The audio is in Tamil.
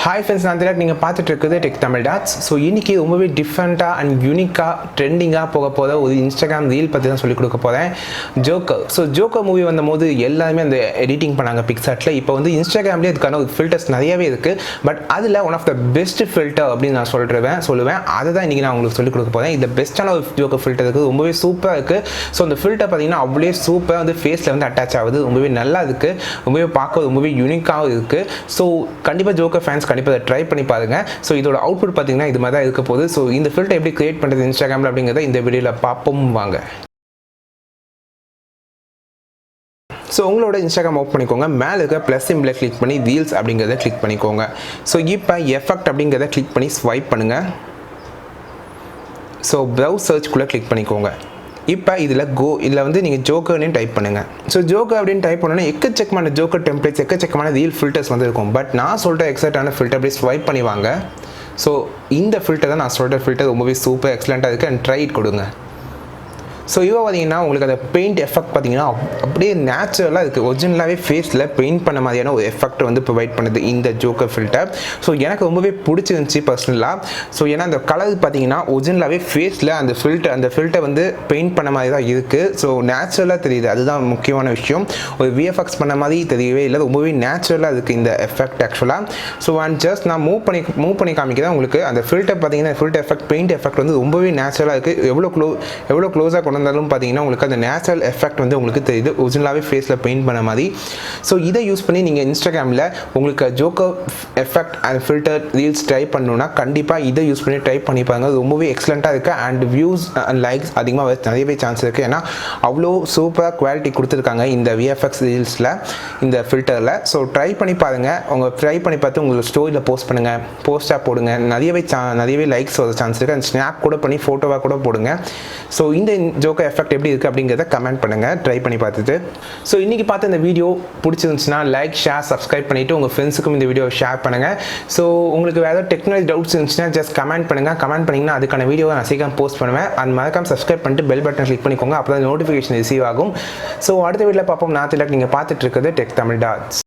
ஹாய் ஃப்ரெண்ட்ஸ், நான் திலக். நீங்கள் பார்த்துட்டு இருக்குது டெக் தமிழ் டாட்ஸ். ஸோ இன்றைக்கி ரொம்பவே டிஃப்ரெண்ட்டாக அண்ட் யூனிக்காக ட்ரெண்டிங்காக போக போகிற ஒரு இன்ஸ்டாகிராம் ரீல் பற்றி தான் சொல்லிக் கொடுக்க போகிறேன். ஜோக்கர். ஸோ ஜோக்கர் மூவி வந்தபோது எல்லாருமே அந்த எடிட்டிங் பண்ணாங்க பிக்சார்ட்டில். இப்போ வந்து இன்ஸ்டாகிராம்லேயே இதுக்கான ஒரு ஃபில்டர்ஸ் நிறையவே இருக்குது. பட் அதில் one of the best filter அப்படின்னு நான் சொல்லுவேன். அதை தான் இன்றைக்கி நான் உங்களுக்கு சொல்லிக் கொடுக்க போகிறேன். இந்த பெஸ்ட்டான ஒரு ஜோக்கர் ஃபில்டர் இருக்குது, ரொம்பவே சூப்பராக இருக்குது. ஸோ அந்த ஃபில்டர் பார்த்தீங்கன்னா அவ்வளோ சூப்பராக வந்து ஃபேஸில் வந்து அட்டாச் ஆகுது. ரொம்பவே நல்லா இருக்குது, ரொம்பவே பார்க்க ரொம்பவே யூனிக்காகவும் இருக்குது. ஸோ கண்டிப்பாக ஜோக்கர் ஃபேன்ஸ் கண்டிப்பாக அதை ட்ரை பண்ணி பாருங்க. ஸோ இதோட அவுட்புட் பார்த்தீங்கன்னா இது மாதிரி தான் இருக்க போகுது. ஸோ இந்த ஃபில்டர் எப்படி கிரியேட் பண்ணுறது இன்ஸ்டாகிராமில் அப்படிங்கிறத இந்த வீடியோவில் பார்ப்போம் வாங்க. ஸோ உங்களோட இன்ஸ்டாகிராம் ஓப்பன் பண்ணிக்கோங்க. மேலே இருக்க ப்ளஸ் சிம்பிளை கிளிக் பண்ணி ரீல்ஸ் அப்படிங்கிறத கிளிக் பண்ணிக்கோங்க. ஸோ இப்போ எஃபெக்ட் அப்படிங்கிறத கிளிக் பண்ணி ஸ்வைப் பண்ணுங்கள். ஸோ ப்ரௌஸ் சர்ச்குள்ளே கிளிக் பண்ணிக்கோங்க. இப்போ இதில் வந்து நீங்கள் ஜோக்கர்னு டைப் பண்ணுங்கள். ஸோ ஜோக்கர் அப்படின்னு டைப் பண்ணோன்னா எக்கச்சக்கமான ஜோக்கர் டெம்ப்ளேட்ஸ், எக்கச்சக்கமான ரீல் ஃபில்டர்ஸ் வந்து இருக்கும். பட் நான் சொல்கிற எக்ஸாக்டான ஃபில்டர் அப்படியே ஸ்வைப் பண்ணி வாங்க. ஸோ இந்த ஃபில்டர் தான் நான் சொல்கிற ஃபில்டர், ரொம்பவே சூப்பர் எக்ஸலண்ட்டாக இருக்குது. அண்ட் ட்ரை இட் கொடுங்க. ஸோ இப்போ பார்த்தீங்கன்னா உங்களுக்கு அந்த பெயிண்ட் எஃபெக்ட் பார்த்தீங்கன்னா அப்படியே நேச்சுரலாக இருக்குது. ஒரிஜினலாகவே ஃபேஸில் பெயிண்ட் பண்ண மாதிரியான ஒரு எஃபெக்ட் வந்து ப்ரொவைட் பண்ணுது இந்த ஜோக்கர் ஃபில்டர். ஸோ எனக்கு ரொம்பவே பிடிச்சிருந்துச்சி பர்சனலாக. ஸோ ஏன்னா அந்த கலர் பார்த்தீங்கன்னா ஒரிஜினலாகவே ஃபேஸில் அந்த ஃபில்டர் வந்து பெயிண்ட் பண்ண மாதிரி தான் இருக்குது. ஸோ நேச்சுரலாக தெரியுது, அதுதான் முக்கியமான விஷயம். ஒரு விஎஃப்எக்ஸ் பண்ண மாதிரி தெரியவே இல்லை, ரொம்பவே நேச்சுரலாக இருக்குது இந்த எஃபெக்ட் ஆக்சுவலாக. ஸோ அண்ட் ஜஸ்ட் நான் மூவ் பண்ணி காமிக்கிறேன் உங்களுக்கு. அந்த ஃபில்டர் பார்த்தீங்கன்னா ஃபில்டர் எஃபெக்ட், பெயிண்ட் எஃபெக்ட் வந்து ரொம்பவே நேச்சுரலாக இருக்குது. எவ்வளோ க்ளோஸாக கொண்டு வந்தாலும் பார்த்தீங்கன்னா உங்களுக்கு அந்த நேச்சுரல் எஃபெக்ட் வந்து உங்களுக்கு தெரியுது, ஒரிஜினலாகவே ஃபேஸில் பெயிண்ட் பண்ண மாதிரி. ஸோ இதை யூஸ் பண்ணி நீங்கள் இன்ஸ்டாகிராமில் உங்களுக்கு joker effect and filter reels try பண்ணணுன்னா கண்டிப்பாக இதை யூஸ் பண்ணி ட்ரை பண்ணி பாருங்க. ரொம்பவே எக்ஸலண்ட்டாக இருக்குது. அண்ட் வியூஸ் அண்ட் லைக்ஸ் அதிகமாக நிறையவே சான்ஸ் இருக்குது. ஏன்னா அவ்வளோ சூப்பராக குவாலிட்டி கொடுத்துருக்காங்க இந்த விஎஃப்எக்ஸ் ரீல்ஸில், இந்த ஃபில்டரில். ஸோ ட்ரை பண்ணி பாருங்கள். உங்கள் ட்ரை பண்ணி பார்த்து உங்களோட ஸ்டோரியில் போஸ்ட் பண்ணுங்கள், போஸ்ட்டாக போடுங்க. நிறையவே லைக்ஸ் வர சான்ஸ் இருக்குது. அண்ட் ஸ்னாப் கூட பண்ணி ஃபோட்டோவாக கூட போடுங்க. ஸோ இந்த ஜோக்கர் எஃபெக்ட் எப்படி இருக்குது அப்படிங்கிறத கமெண்ட் பண்ணுங்கள் ட்ரை பண்ணி பார்த்துட்டு. ஸோ இன்றைக்கி பார்த்து இந்த வீடியோ பிடிச்சிருந்துச்சுன்னா லைக், ஷேர், சப்ஸ்கிரைப் பண்ணிவிட்டு உங்கள் ஃப்ரெண்ட்ஸுக்கும் இந்த வீடியோ ஷேர் பண்ணுங்கள். ஸோ உங்களுக்கு வேறு டெக்னாலஜி டவுட்ஸ் இருந்துச்சுன்னா ஜஸ்ட் கமெண்ட் பண்ணுங்கள். கமெண்ட் பண்ணிங்கன்னா அதுக்கான வீடியோவை நான் சீக்கிரம் போஸ்ட் பண்ணுவேன். அது மறக்காம சப்ஸ்கிரைப் பண்ணிட்டு பெல் பட்டன் கிளிக் பண்ணிக்கோங்க. அப்போ தான் நோட்டிஃபிகேஷன் ரிசீவ் ஆகும். ஸோ அடுத்த வீடியோவில் பார்ப்போம். நான் திலக். நீங்கள் பார்த்துட்டு இருக்கிறது டெக் தமிழ் டாட்ஸ்.